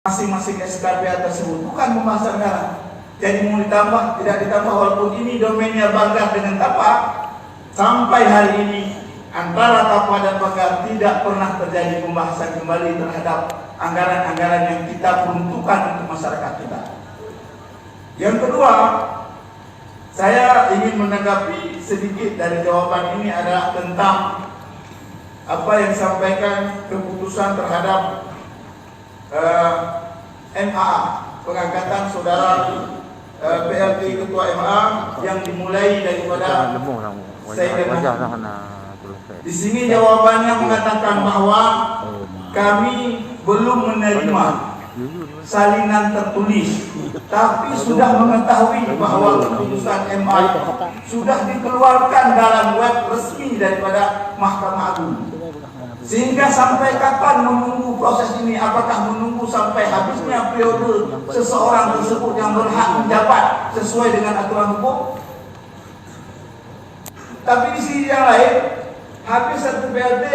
masing-masing SKPA tersebut, bukan pembahasan anggaran. Jadi mau ditambah, tidak ditambah, walaupun ini domainnya Banggar dengan Tapa, sampai hari ini antara Tapa dan Banggar tidak pernah terjadi pembahasan kembali terhadap anggaran-anggaran yang kita peruntukkan untuk masyarakat kita. Yang kedua, saya ingin menanggapi sedikit dari jawaban ini adalah tentang apa yang disampaikan keputusan terhadap MA, pengangkatan saudara PLT Ketua MA yang dimulai daripada di sini jawabannya mengatakan bahwa kami belum menerima salinan tertulis, tapi sudah mengetahui bahwa keputusan MA sudah dikeluarkan dalam web resmi daripada Mahkamah Agung. Sehingga sampai kapan menunggu proses ini? Apakah menunggu sampai habisnya periode seseorang tersebut yang berhak menjabat sesuai dengan aturan hukum? Tapi di sisi yang lain, habis satu PLT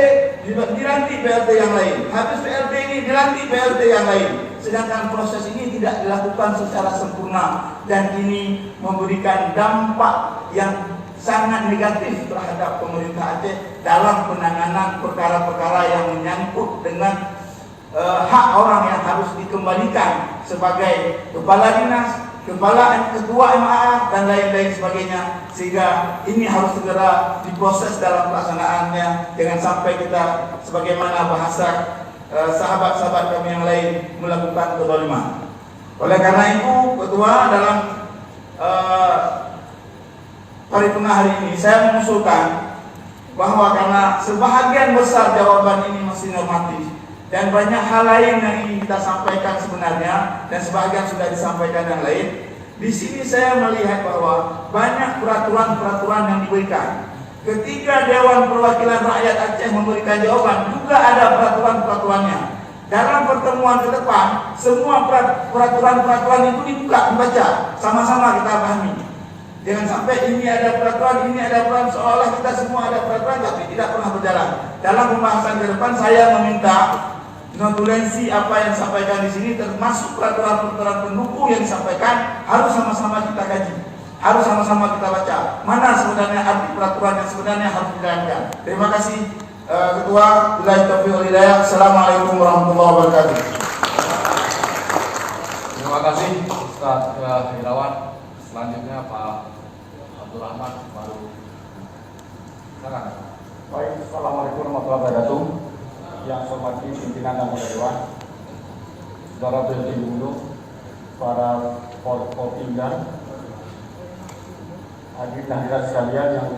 dilantik PLT yang lain, habis PLT ini dilantik PLT yang lain. Sedangkan proses ini tidak dilakukan secara sempurna dan ini memberikan dampak yang sangat negatif terhadap pemerintah Aceh dalam penanganan perkara-perkara yang menyangkut dengan hak orang yang harus dikembalikan sebagai kepala dinas, ketua MA dan lain-lain sebagainya, sehingga ini harus segera diproses dalam pelaksanaannya, jangan sampai kita sebagaimana bahasa sahabat-sahabat kami yang lain melakukan kezaliman. Oleh karena itu, ketua dalam paripurna hari ini saya mengusulkan bahwa karena sebahagian besar jawaban ini masih normatif dan banyak hal lain yang ingin kita sampaikan sebenarnya dan sebahagian sudah disampaikan yang lain, di sini saya melihat bahwa banyak peraturan-peraturan yang diberikan. Ketika Dewan Perwakilan Rakyat Aceh memberikan jawaban, juga ada peraturan-peraturannya. Dalam pertemuan ke depan, semua peraturan-peraturan itu dibaca, sama-sama kita pahami. Jangan sampai ini ada peraturan, ini ada peraturan, seolah kita semua ada peraturan tapi tidak pernah berjalan. Dalam pembahasan ke depan saya meminta notulensi apa yang disampaikan di sini, termasuk peraturan-peraturan pendukung yang disampaikan, harus sama-sama kita kaji, harus sama-sama kita baca. Mana sebenarnya arti peraturan yang sebenarnya harus dijalankan. Terima kasih Ketua. Billahi taufiq wal hidayah. Assalamualaikum warahmatullahi wabarakatuh. Terima kasih Ustaz Irawan. Selanjutnya Pak Abdul Rahman baru. Silakan. Baik, assalamualaikum warahmatullahi wabarakatuh. Yang saya hormati pimpinan anggota dewan, saudara PLT Gubernur, para Forkopimda, hadirin hadirat sekalian yang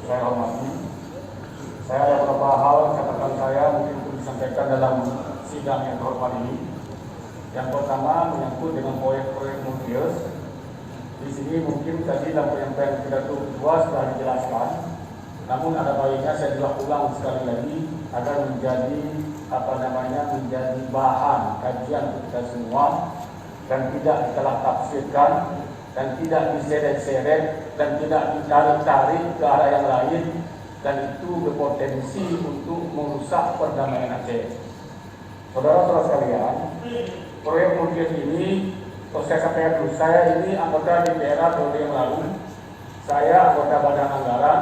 saya hormati. Saya ada beberapa hal catatan saya mungkin untuk disampaikan dalam sidang yang terhormat ini. Yang pertama menyangkut dengan proyek-proyek Multius. Di sini mungkin tadi dalam penyampaian pidato kedua sudah dijelaskan, namun ada baiknya saya juga ulang sekali lagi agar menjadi menjadi bahan kajian untuk kita semua dan tidak ditelah tafsirkan dan tidak diseret-seret dan tidak ditarik-tarik ke arah yang lain, dan itu berpotensi untuk merusak perdamaian Aceh. Saudara-saudara sekalian, proyek Multius ini, saya sampaikan dulu, saya ini anggota DPR periode yang lalu, saya anggota Badan Anggaran,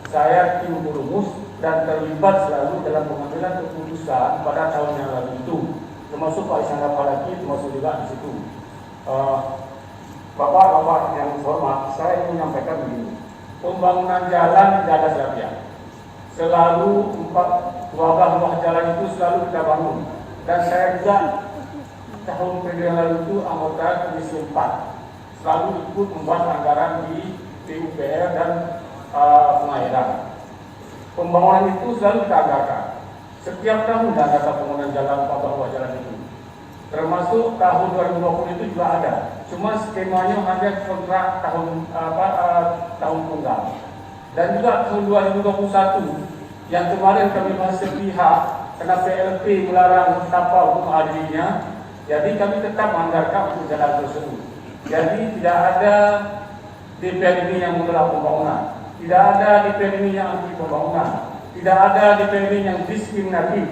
saya tim perumus dan terlibat selalu dalam pengambilan keputusan pada tahun yang lalu itu, termasuk Pak Isyana Palaki termasuk juga di situ. Bapak-bapak yang hormat, saya ingin menyampaikan begini, pembangunan jalan tidak ada sebabnya. Selalu 12 ruas jalan itu selalu kita bangun, dan saya juga tahun periode yang lalu itu anggota Komisi 4 selalu ikut membuat anggaran di PUPR dan pengairan. Pembangunan itu selalu kita anggarkan. Setiap tahun kita anggarkan pembangunan jalan, 14 ruas jalan itu. Termasuk tahun 2020 itu juga ada. Cuma skemanya hanya kontrak tahun tunggal. Dan juga tahun 2021 yang kemarin kami bahas sepihak karena PLP melarang kapal untuk menghadirinya. Jadi kami tetap menganggarkan untuk jalan tersebut. Jadi tidak ada DPR ini yang menolak pembangunan, tidak ada DPR ini yang anti pembangunan, tidak ada DPR ini yang diskriminatif.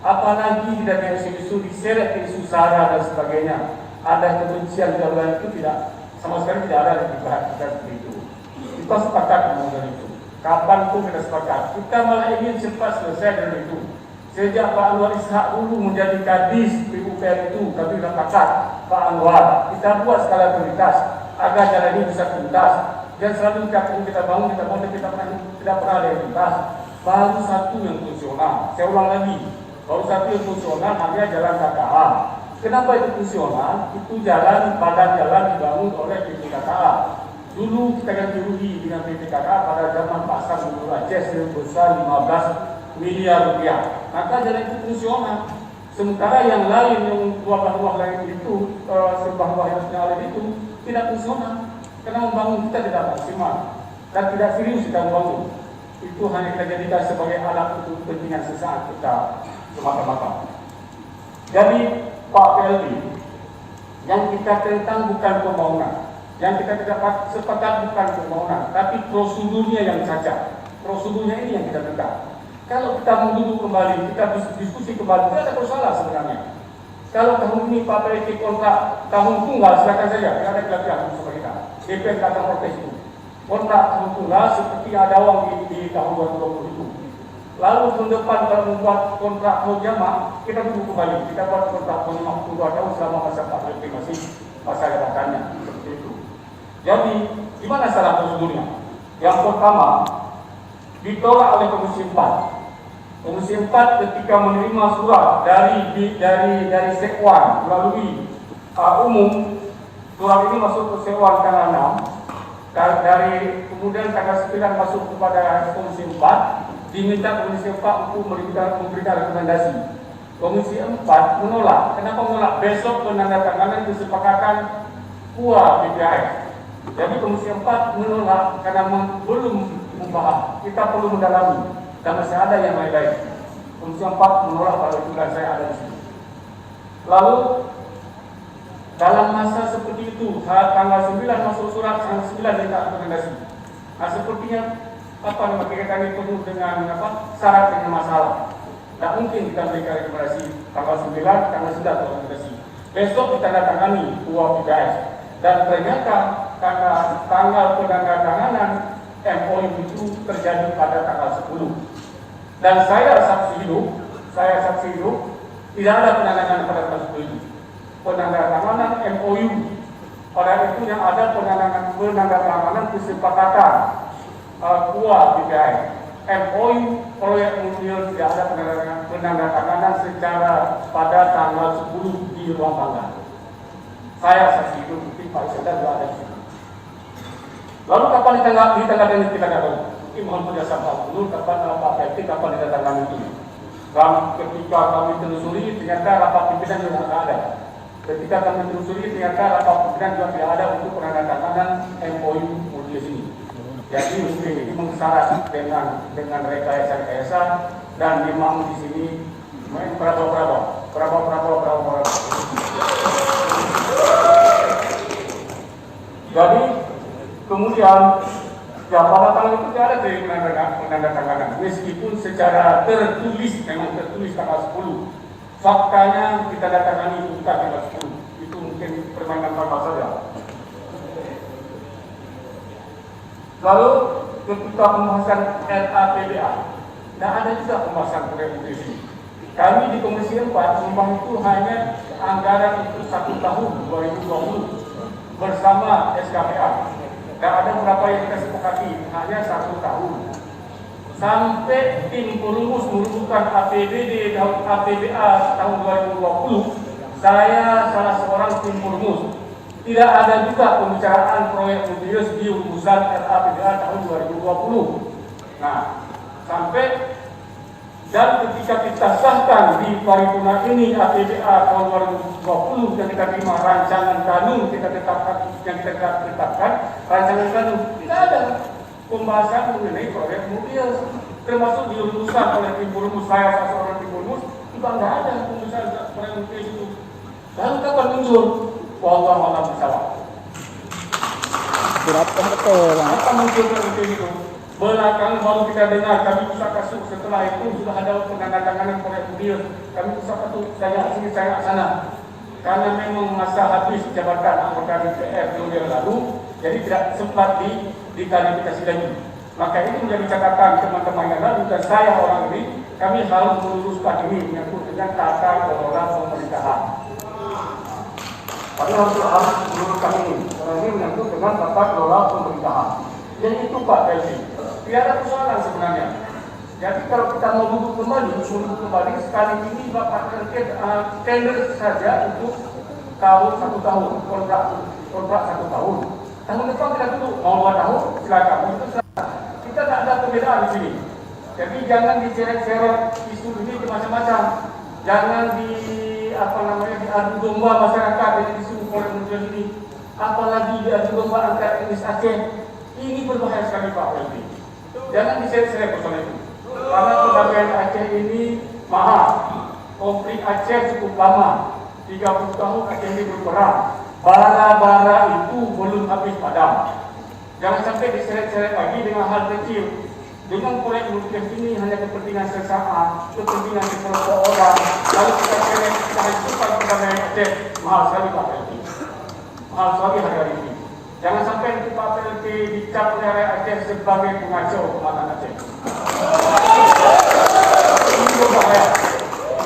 apalagi tidak ada isu-isu diseret ke isu SARA dan sebagainya, ada kebencian jalan itu tidak, sama sekali tidak ada di pihak kita seperti itu. Kita sepakat dengan itu. Kapan pun kita sepakat. Kita malah ingin cepat selesai dengan itu. Sejak Pak Anwar Ishak dulu menjadi kadis PUPR itu, kami sudah pakat Pak Anwar. Kita buat skala prioritas agar jalan ini bisa tuntas. Dan selalu kita bangun, tapi tidak pernah ada yang tuntas. Baru satu yang fungsional. Saya ulang lagi, baru satu yang fungsional namanya jalan KKA. Kenapa itu fungsional? Itu jalan, badan jalan dibangun oleh PT KKA. Dulu kita ganti rugi dengan PT KKA pada zaman Pak Sam Gubernur Aceh sebesar 15 miliar rupiah. Maka jalan itu fungsional. Sementara yang lain, yang ruang-ruang lain itu, sebab yang lain itu tidak fungsional. Karena membangun kita tidak maksimal dan tidak serius kita membangun. Itu hanya kita jadikan sebagai alat untuk kepentingan sesaat kita semata-mata. Jadi Pak PLD, yang kita tentang bukan pembangunan, yang kita tidak sepakat bukan pembangunan, tapi prosedurnya yang cacat. Prosedurnya ini yang kita tegak. Kalau kita menduduk kembali, kita diskusi kembali, tidak ada persoalan sebenarnya. Kalau tahun ini Pak PLD kontrak tahun tunggal, silakan saja, tidak ada kelatihan bersama kita. DPR datang protes itu. Kontrak tahun tunggal seperti ada uang di tahun 2020 itu. Lalu tahun depan kalau membuat kontrak tahun jamak, kita tunggu kembali. Kita buat kontrak tahun 52 tahun selama masa Pak PLD masih masa jabatannya. Seperti itu. Jadi, gimana salah prosedurnya? Yang pertama, ditolak oleh Komisi 4. Komisi 4 ketika menerima surat dari Sekwan melalui umum, surat ini masuk ke Sekwan tanggal 6, dari kemudian tanggal 9 masuk kepada Komisi 4, diminta Komisi 4 untuk memberikan rekomendasi. Komisi 4 menolak. Kenapa menolak? Besok penandatanganan kesepakatan KUA PPIS. Jadi Komisi 4 menolak karena belum membahas. Kita perlu mendalami dan masih ada yang lain-lain. Komisi 4 menolak pada itu dan saya ada di sini. Lalu dalam masa seperti itu, tanggal 9 masuk surat, tanggal 9 minta rekomendasi. Nah sepertinya kita ini penuh dengan syarat dengan masalah. Tidak mungkin kita berikan rekomendasi tanggal 9, tanggal 9 rekomendasi. Besok ditandatangani KUA PPIS. Dan ternyata karena tanggal penandatanganan MOU itu terjadi pada tanggal 10. Dan saya saksi hidup, tidak ada penandatanganan pada tanggal 10 itu. Penandatanganan MOU. Pada itu yang ada penandatanganan kesepakatan KUA PPIS. MOU proyek Munir tidak ada penandatanganan secara pada tanggal 10 di ruang tangga. Saya saksi hidup, mungkin Pak Isyadar juga ada di sini. Lalu kapan ditandatangani kita tidak tahu. Mungkin mohon penjelasan Pak Gubernur, kapan Pak PLT, kapan ditandatangani itu. Dan ketika kami telusuri, ternyata rapat pimpinan juga tidak ada. Ketika kami telusuri, ternyata rapat pimpinan juga tidak ada untuk penandatanganan MOU Munir ini. Jadi mesti ini mensyarat dengan rekayasa dan memang di sini main berapa. Jadi kemudian pada tanggal itu tidak ada dari penandatanganan meskipun secara tertulis memang tertulis tanggal 10. Faktanya kita datangani bukan tanggal 10. Itu mungkin permainan tanggal saja. Lalu ketika pembahasan RAPBA, tidak ada juga pembahasan proyek ini. Kami di Komisi 4 membahas itu hanya anggaran untuk 1 tahun 2020 bersama SKPA. Dan ada beberapa yang kita sepakati hanya 1 tahun. Sampai tim perumus merumuskan APBD dan APBA tahun 2020, saya salah seorang tim perumus. Tidak ada juga pembicaraan proyek Munir di rumusan RAPBA tahun 2020. Nah, sampai dan ketika kita sahkan di paripurna ini APBA tahun 2020 yang kita terima rancangan kanun yang kita tetapkan rancangan kanun, tidak ada pembahasan mengenai proyek Munir, termasuk dirumuskan oleh tim perumus saya seorang tim perumus juga tidak ada pembahasan proyek Munir itu. Lalu kapan muncul? Wallahu a'lam bishawab. Berapa betul? Apa muncul proyek itu? Belakang baru kita dengar, kami bisa kasih setelah itu sudah ada penandatanganan oleh beliau. Kami bisa kasih saya sini saya sana. Karena memang masa habis jabatan anggota DPR yang lalu, jadi tidak sempat diklarifikasi lagi. Maka ini menjadi catatan teman-teman yang lalu dan saya orang ini, kami harus meluruskan ini menyangkut dengan tata kelola pemerintahan. Kami harus meluruskan ini, karena ini menyangkut dengan tata kelola pemerintahan. Jadi itu Pak Pelti. Tidak ada persoalan sebenarnya. Jadi kalau kita mau duduk kembali sekali ini Bapak tender saja untuk tahun 1 tahun, kontrak 1 tahun. Tahun depan kita duduk, mau 2 tahun, silakan. Itu silakan. Kita tak ada perbedaan di sini. Jadi jangan diseret-seret isu ini ke macam-macam. Jangan diadu domba masyarakat dengan isu kemudian ini. Apalagi diadu domba angkat etnis Aceh. Ini berbahaya sekali Pak Pelti. Jangan diseret-seret persoalan itu. Karena perdamaian Aceh ini mahal. Konflik Aceh cukup lama. 30 tahun Aceh ini berperang. Bara-bara itu belum habis padam. Jangan sampai diseret-seret lagi dengan hal kecil. Dengan proyek multiplier ini hanya kepentingan sesaat, kepentingan sekelompok orang. Lalu kita seret, kita hancurkan perdamaian Aceh. Mahal sekali Pak Pelti. Mahal sekali hari ini. Jangan sampai nanti Pak Pelti dicap oleh rakyat Aceh sebagai pengacau kematan Aceh. Ini berbahaya.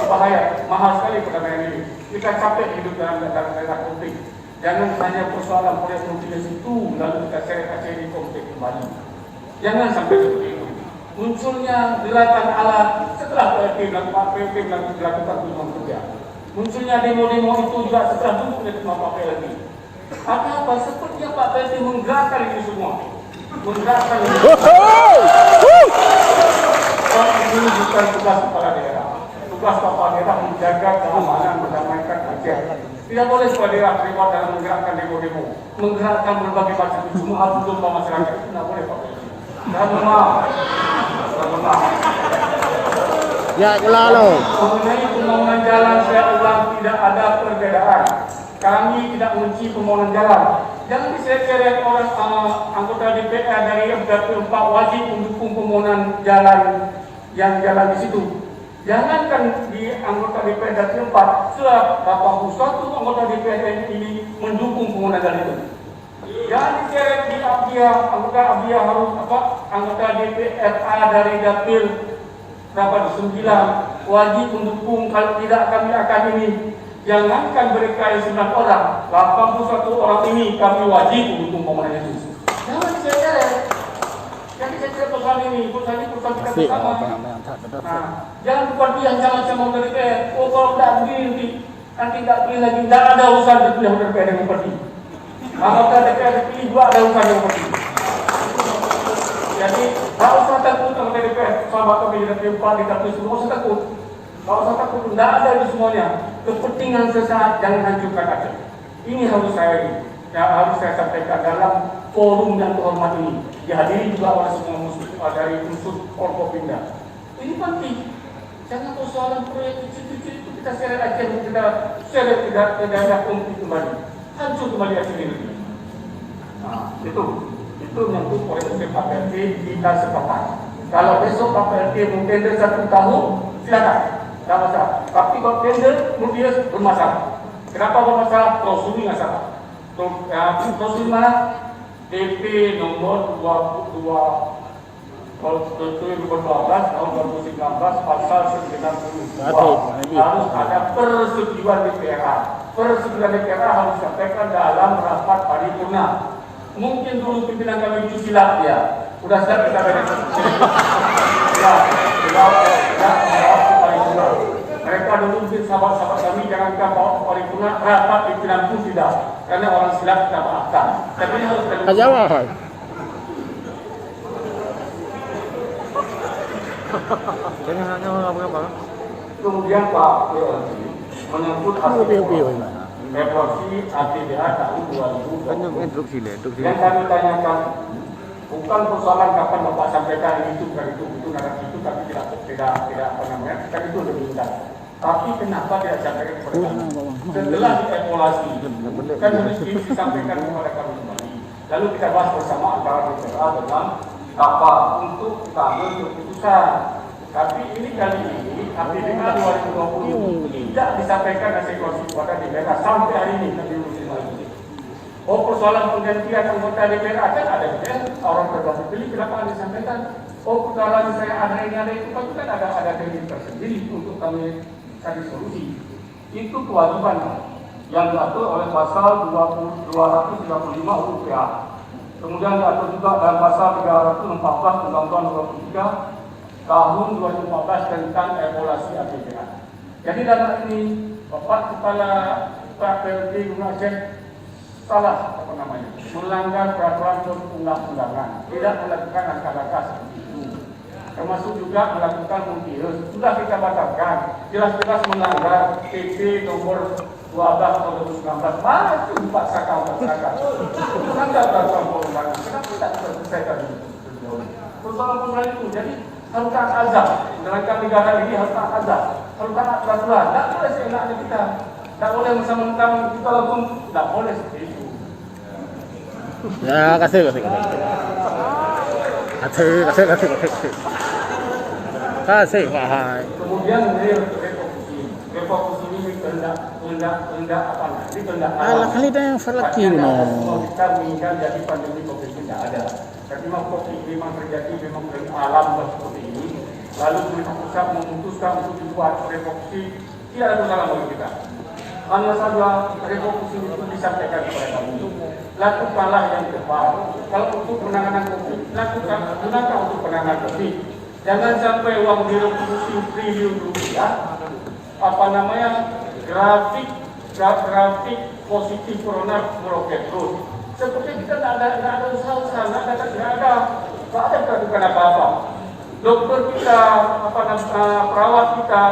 Bahaya, mahal sekali perdamaian ini. Kita capek hidup dalam daerah konflik. Jangan hanya persoalan proyek multiplier itu lalu kita seret Aceh di konflik kembali. Jangan sampai seperti itu. Munculnya gerakan alat setelah PLT melakukan kunjungan kerja. Munculnya demo-demo itu juga setelah duduk di rumah Pak PLT. Apa sepertinya Pak PLT menggerakkan ini semua. Menggerakkan ini. Ini bukan tugas kepala daerah. Tugas kepala daerah menjaga keamanan, mendamaikan Aceh. Tidak boleh kepala daerah terlibat dalam menggerakkan demo-demo, menggerakkan berbagai macam isu adu domba masyarakat. Itu tidak boleh Pak PLT. Ya, lalu. Mengenai pembangunan jalan, saya ulang tidak ada perbedaan. Kami tidak menci pembangunan jalan. Jangan diseret-seret orang anggota DPR dari FDP 4 wajib mendukung pembangunan jalan yang jalan di situ. Jangankan di anggota DPR dari 4, sudah 81 anggota DPR ini mendukung pembangunan jalan itu. Jangan diseret di Abdiya, anggota Abdiya harus anggota DPRA dari dapil berapa 9 wajib mendukung, kalau tidak kami akan ini. Jangankan mereka yang 9 orang, 81 orang ini kami wajib mendukung pembangunan itu. Jangan diseret. Jadi saya kira persoalan ini, persoalan kita bersama. Jangan bukan dia jangan sama DPR. Oh kalau tidak begini nanti tidak pilih lagi, tidak ada urusan dipilih DPR dengan parti. Anggota DPR dipilih juga ada urusan dengan parti. Jadi tak usah takut anggota DPR sama kami di DPR 4 dikatakan semua, usah takut. Tak usah takut, tidak ada di semuanya. Kepentingan sesaat jangan hancurkan Aceh. Ini harus saya sampaikan dalam forum yang terhormat ini. Dihadiri juga oleh semua musuh dari unsur Forkopimda. Ini penting. Jangan persoalan proyek kecil-kecil itu kita seret Aceh, kita seret ke daerah konflik kembali. Hancur kembali Aceh ini. Nah, itu menyangkut proyek Pak PLT kita sepakat. Kalau besok Pak PLT mungkin dari 1 tahun, silakan. Tidak masalah. Tapi kalau tender kemudian bermasalah. Kenapa bermasalah? Klausul ini nggak salah. Klausul mana? DP nomor 22 tahun 2019 pasal 92 harus ada persetujuan DPR. Persetujuan DPR harus disampaikan dalam rapat paripurna. Mungkin dulu pimpinan kami itu silap ya. Udah siap kita beres. Mereka dulu sahabat-sahabat kami jangankan bawa paripurna, rapat pimpinan pun tidak. Karena orang silap kita maafkan. Tapi ini harus Kajawai. Kemudian Pak PLT menyangkut evaluasi APBA tahun 2020. Yang kami tanyakan bukan persoalan kapan Bapak sampaikan itu narasi itu, tapi tidak apa namanya, kita itu lebih mudah. Tapi kenapa tidak sampaikan kepada kami? Setelah dievaluasi, kan harus disampaikan kepada kami kembali. Lalu kita bahas bersama antara DPR dengan dapat untuk kita ambil keputusan. Tapi ini kali ini APBA 2020 tidak disampaikan eksekusi kepada DPR sampai hari ini sampai musim ini. Oh, persoalan penggantian anggota DPR kan ada DPR, orang terpilih kenapa disampaikan? Oh, persoalan saya ada itu kan ada teknik tersendiri untuk kami cari solusi. Itu kewajiban yang diatur oleh pasal 235 UPA. Kemudian diatur juga dalam pasal 314 Undang-Undang 23 tahun 2014 tentang evaluasi APBA. Jadi dalam ini Bapak Kepala PLT Gunung Aceh salah melanggar peraturan perundang-undangan, tidak melakukan langkah-langkah seperti itu. Termasuk juga melakukan mungkin sudah kita batalkan, jelas-jelas melanggar PP nomor 12 tahun 2019 masih dipaksakan. Melanggar peraturan perundang-undangan. Kenapa tidak diselesaikan persoalan persoalan itu? Jadi harus taat azab. Dalam negara ini harus taat azab, harus taat peraturan. Tak boleh seenaknya kita. Tak boleh bersama-sama kita lakukan. Tak boleh seperti itu. Ya, kasih. Kasih, Pak. Kemudian refokusi ini hendak apa nanti hendak Alah kali dah yang lagi no. Kita mengingat jadi pandemi COVID tidak ada. Tapi memang COVID memang terjadi memang dari alam seperti ini. Lalu pemerintah pusat memutuskan untuk dibuat refokusi, tidak ada masalah bagi kita. Hanya saja refokusi itu disampaikan kepada kami. Lakukanlah yang tepat. Kalau untuk penanganan COVID, gunakan untuk penanganan COVID. Jangan sampai uang direfokusi triliun rupiah, grafik positif corona meroket terus. Seperti kita tidak ada usaha-usaha, tidak ada bukan apa-apa. Dokter kita, perawat kita,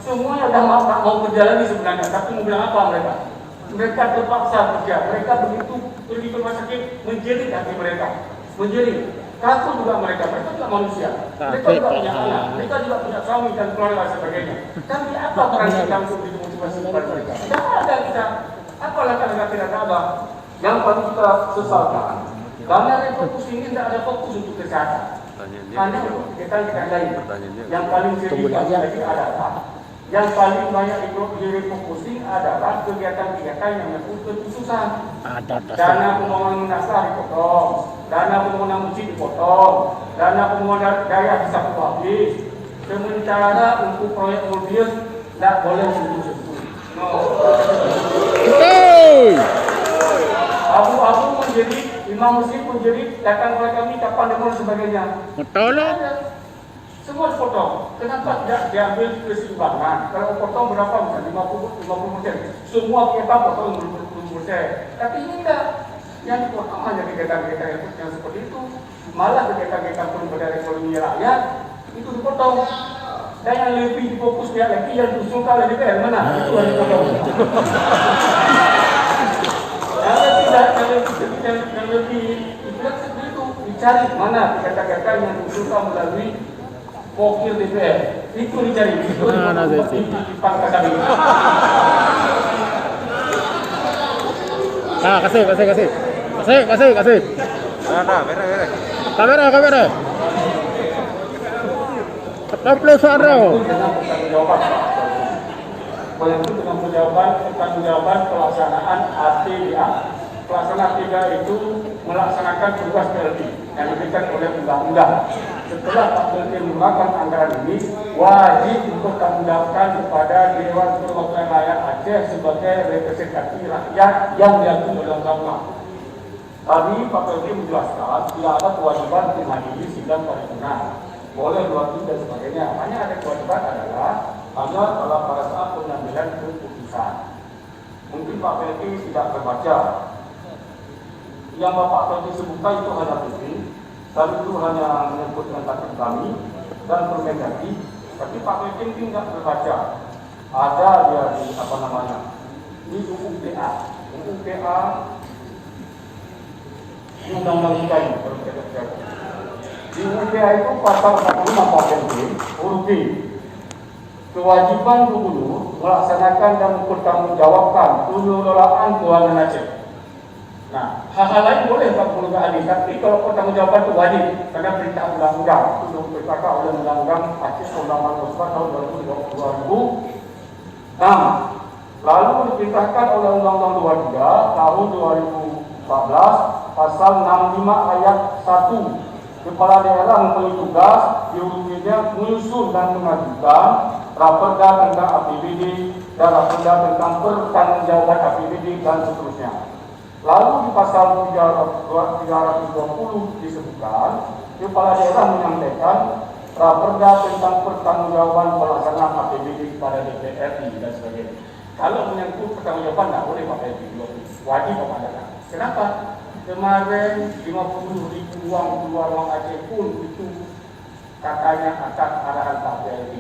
semuanya sudah mau menjalani sebenarnya, tapi mau bilang apa mereka? Mereka terpaksa kerja, mereka begitu pergi ke rumah sakit, menjerit hati mereka, menjerit. Takut juga mereka juga manusia, mereka juga punya anak, mereka juga punya suami dan keluarga dan sebagainya. Tapi apa peran kita untuk dimotivasi kepada mereka? Tidak ada kita, apa langkah-langkah tidak ada yang paling kita sesalkan. Karena refokus ini tidak ada fokus untuk kesehatan, hanya untuk kegiatan lain. Yang paling serius lagi adalah yang paling banyak direfokusin adalah kegiatan-kegiatan yang menyangkut kekhususan. Dana pembangunan nasar dipotong, dana pembangunan masjid dipotong, dana pembangunan daya disapu habis. Sementara untuk proyek Morbius tidak boleh sentuh-sentuh. Abu-abu menjadi imam masjid menjadi datang oleh kami kapan dan sebagainya. Betul lah. Semua dipotong. Kenapa tidak diambil keseimbangan? Kalau potong berapa misalnya 50%, semua kita potong 50%. Tapi ini tidak. Yang dipotong hanya kegiatan-kegiatan yang seperti itu. Malah kegiatan-kegiatan pemberdayaan ekonomi rakyat itu dipotong. Dan yang lebih difokus pihak lagi yang diusulkan oleh DPR mana? Itu yang dipotong. Yang lebih seperti itu dicari mana kegiatan-kegiatan yang diusulkan melalui wakil DPR itu dicari itu di pangkat kami. Kasih. Kamera. Tampil suara. Dengan pertanggungjawaban pelaksanaan APBA. Pelaksanaan APBA itu melaksanakan tugas PLT yang diberikan oleh undang-undang. Setelah Pak PLT menggunakan anggaran ini, wajib untuk tanggungjawabkan kepada Dewan Perwakilan Rakyat Aceh sebagai representasi rakyat yang diatur oleh undang-undang. Tadi Pak PLT menjelaskan tidak ada kewajiban menghadiri sidang paripurna, boleh diwakili dan sebagainya. Hanya ada kewajiban adalah hanya pada saat pengambilan keputusan. Mungkin Pak PLT tidak terbaca. Yang Bapak PLT sebutkan itu hanya penting, dan itu hanya menyangkut dengan tatib kami dan Permendagri. Tapi Pak PLT mungkin tidak terbaca. Ada dia di UPA, di undang-undang kita ini. Di UPA itu pasal 45 Pak PLT, huruf B. Kewajiban gubernur melaksanakan dan mempertanggungjawabkan pengelolaan keuangan Aceh. Nah, hal-hal lain boleh Pak Guru ahli, tapi kalau pertanggungjawaban itu wajib karena perintah undang-undang itu diperintahkan oleh undang-undang Aktif Undang-Undang Nomor tahun 2006. Lalu diperintahkan oleh Undang-Undang 23 tahun 2014 pasal 65 ayat 1. Kepala daerah mempunyai tugas diurusinya menyusun dan mengajukan raperda tentang APBD dan raperda tentang pertanggungjawaban APBD dan seterusnya. Lalu di pasal 320 disebutkan kepala daerah menyampaikan raperda tentang pertanggungjawaban pelaksanaan APBD kepada DPR RI dan sebagainya. Kalau menyangkut pertanggungjawaban tidak boleh pakai video, wajib mengadakan. Kenapa? Kemarin 50.000 uang keluar uang Aceh pun itu katanya atas arahan Pak PLT.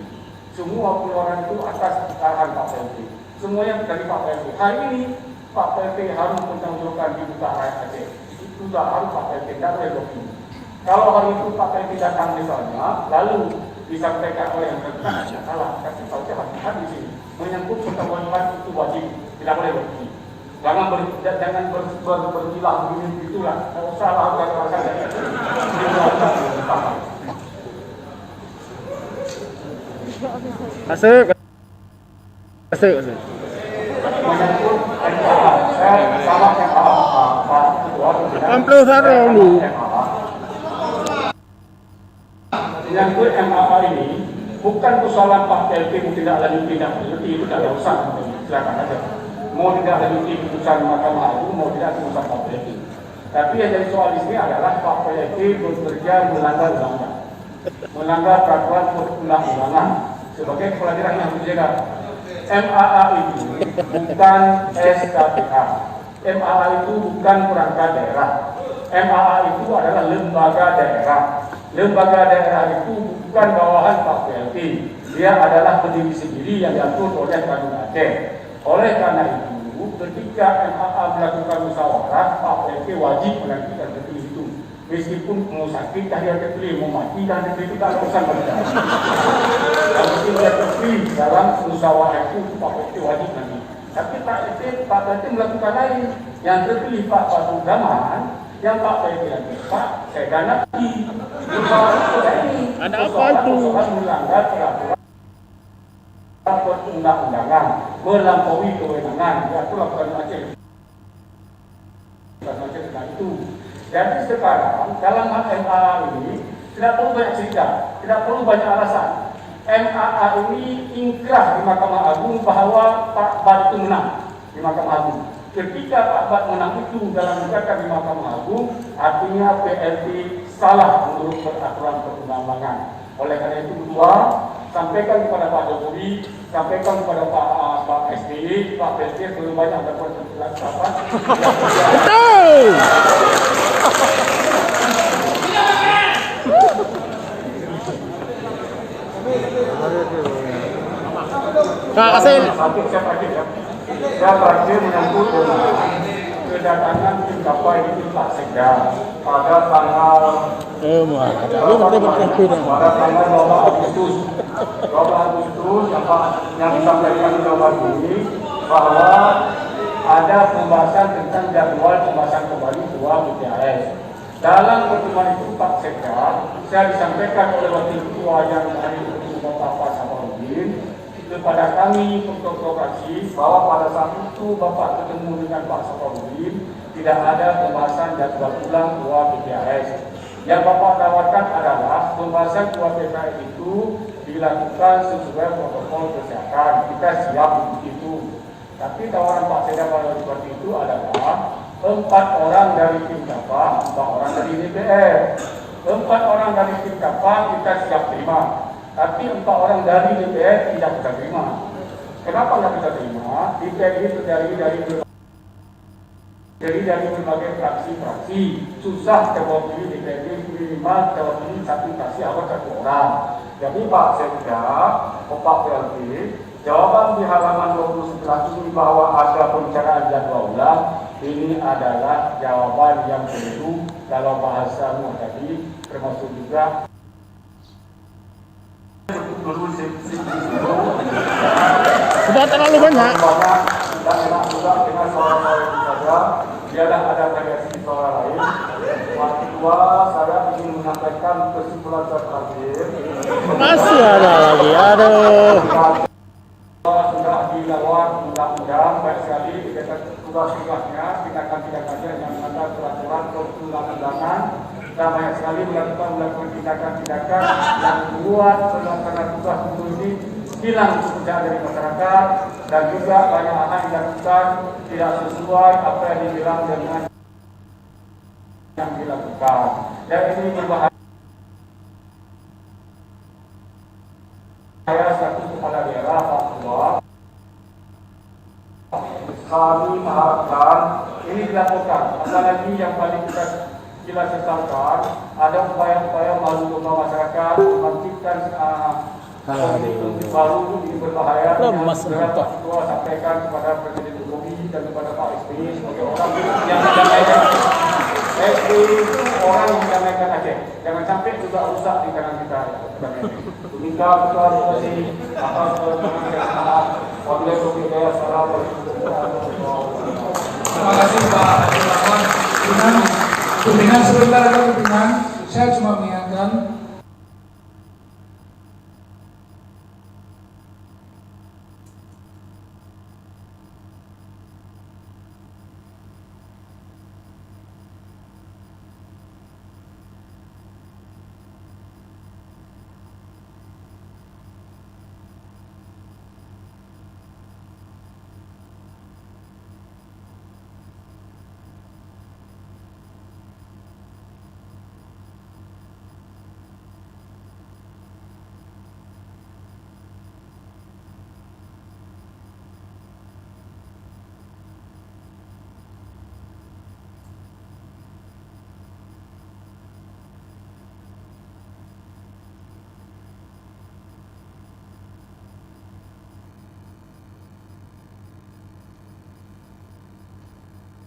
Semua pengeluaran itu atas arahan Pak PLT. Semuanya dari Pak PLT. Hari ini Pak PLT harus bertanggungjawabkan di buka rakyat Aceh. Itu sudah harus Pak PLT, tidak boleh blocking. Kalau hari itu Pak PLT datang misalnya, lalu disampaikan oleh yang bersangkutan salah, tapi Pak PLT harus di sini menyangkut pertanggungjawaban itu wajib, tidak boleh blocking. Jangan berkilah begini itulah. Kalau salah kata-kata dari Kasih. menyangkut saya sama yang Pak Ketua. 60 sarung dulu. Menyangkut MAA ini bukan persoalan Pak PLT mau tidak lanjut itu tidak ada usaha, silakan aja. Mau tidak lanjuti keputusan Mahkamah Agung, mau tidak keputusan Pak PLT. Tapi yang jadi soal di sini adalah Pak PLT bekerja melanggar undang-undang, melanggar peraturan perundang-undangan sebagai kepala daerah yang harus dijaga. MAA itu bukan SKPH, MAA itu bukan perangkat daerah, MAA itu adalah lembaga daerah. Lembaga daerah itu bukan bawahan Pak PLT, dia adalah berdiri sendiri yang diatur oleh Kanun Aceh. Oleh karena itu, ketika MAA melakukan musyawarah, Pak PLT wajib menantikan terpilih itu. Meskipun mau sakit, dia terpilih, mau mati, dan terpilih itu tak ada urusan pada dia. Kalau dia terpilih dalam musyawarah itu, Pak PLT wajib nanti. Tapi Pak PLT melakukan lain. Yang terpilih Pak Batu Zaman, yang Pak PLT lagi, Pak, saya ganti. Ada apa itu? Melanggar peraturan perundang-undangan, melampaui kewenangan, diatur lakukan Aceh. Itu. Jadi sekarang dalam MAA ini tidak perlu banyak cerita, tidak perlu banyak alasan. MAA ini ingkrah di Mahkamah Agung bahwa Pak Bad itu menang di Mahkamah Agung. Ketika Pak Bad menang itu dalam gugatan di Mahkamah Agung, artinya PLT salah menurut peraturan perundang-undangan. Oleh karena itu kedua, sampaikan kepada Pak Jokowi, sampaikan kepada Pak SBY, Pak PLT belum banyak dapat penjelasan. Betul. Kak kasih. Saya terakhir menyangkut dengan kedatangan tim kapal di Pak Sekda pada tanggal pada tanggal 12 Agustus yang disampaikan di jawaban ini bahwa ada pembahasan tentang jadwal pembahasan kembali dua BPAS. Dalam pertemuan itu Pak Sekda, saya disampaikan oleh Wakil Ketua yang hari itu Bapak Safarudin kepada kami provokasi bahwa pada saat itu Bapak ketemu dengan Pak Safarudin tidak ada pembahasan jadwal ulang dua BPAS. Yang Bapak tawarkan adalah pembahasan dua BPAS itu dilakukan sesuai protokol kesehatan. Kita siap untuk itu. Tapi tawaran Pak Sekda pada seperti itu adalah 4 orang dari tim Kapal, 4 orang dari DPR. 4 orang dari tim Kapal kita siap terima. Tapi 4 orang dari DPR tidak bisa terima. Kenapa tidak bisa terima? DPR ini terdiri dari berbagai fraksi-fraksi. Susah terwakili DPR minimal terwakili satu fraksi atau 1 orang. Jadi Pak Sekda, Pak PLT, jawaban di halaman 29 ini bahwa ada pembicaraan jadwal ulang, ini adalah jawaban yang keliru kalau bahasamu tadi, termasuk juga Sudah terlalu banyak. tidak enak juga dengan soal-soal itu saja. biarlah ada variasi suara lain. Yang kedua, saya ingin menyampaikan kesimpulan saya terakhir. Masih ada lagi. Aduh. Sudah dilawat undang-undang, baik sekali tugas-tugasnya, tindakan-tindakannya yang ada peraturan perundang-undangan, dan banyak sekali melakukan tindakan-tindakan yang membuat pelaksanaan tugas guru ini hilang kepercayaan dari masyarakat, dan juga banyak hal yang dilakukan tidak sesuai apa yang dibilang dengan yang dilakukan. Dan ini berbahaya. Saya satu kepala daerah Pak Ketua, kami mengharapkan ini dilakukan. Apalagi yang paling kita sesalkan, ada upaya-upaya melalui masyarakat membangkitkan konflik baru ini berbahaya. Yang Pak Ketua sampaikan kepada Presiden Jokowi dan kepada Pak SBY sebagai orang yang mendamaikan orang yang mendamaikan Aceh. Jangan sampai juga rusak di kanan kita. Minta terima kasih atas perhatian. Wabillahi taufiq. Terima kasih Pak Abdul Rahman. Dengan sebentar lagi saya cuma mengingatkan